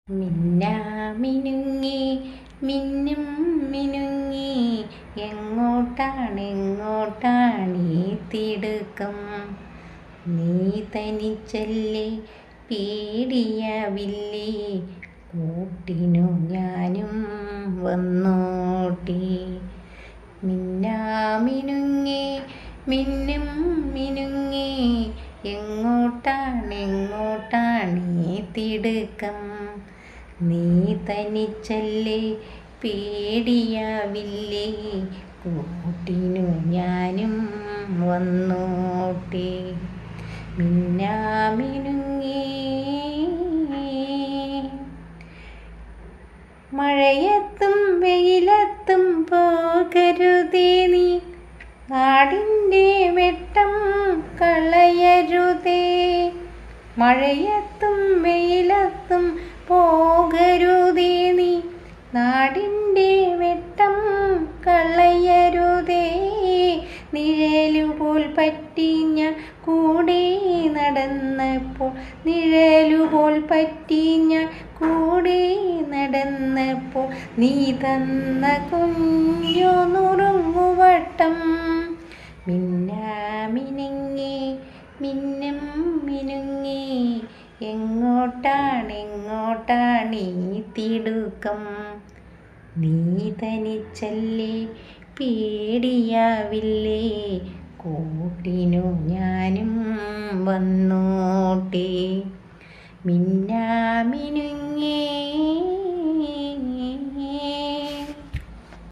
മിന്നാമിനുങ്ങി മിന്നും മിനുങ്ങി എങ്ങോട്ടാണീ തിടുക്കം? നീ തനിച്ചല്ലേ പേടിയാവില്ലേ? കൂട്ടിനു ഞാനും വന്നോട്ടെ. മിന്നാമിനുങ്ങി മിന്നും മിനുങ്ങി എങ്ങോട്ടാണീ തിടുക്കം? നീ തനിച്ചല്ലേ പേടിയാവില്ലേ? കൂട്ടിനു ഞാനും വന്നോട്ടെ. മിന്നാമിനുങ്ങി മഴയത്തും വെയിലത്തും പോകരുതേ നീ, നാടിൻ്റെ വെട്ടം കളയരുതേ. മഴയത്തും വെയിലത്തും പോകരുതേ നീ, നാടിൻ്റെ വെട്ടം കളയരുതേ. നിഴലുപോൽ പറ്റി ഞാൻ കൂടെ നടന്നപ്പോൾ, നിഴലുപോൽ പറ്റി ഞാൻ കൂടെ നടന്നപ്പോൾ, നീ തന്ന കുഞ്ഞു നുറുങ്ങുവട്ടം. മിന്നാമിനുങ്ങി മിന്നും മിനുങ്ങി എങ്ങോട്ടാണീ തിടുക്കം? നീ തനിച്ചല്ലേ പേടിയാവില്ലേ? കൂട്ടിനു ഞാനും വന്നോട്ടെ. മിന്നാമിനുങ്ങി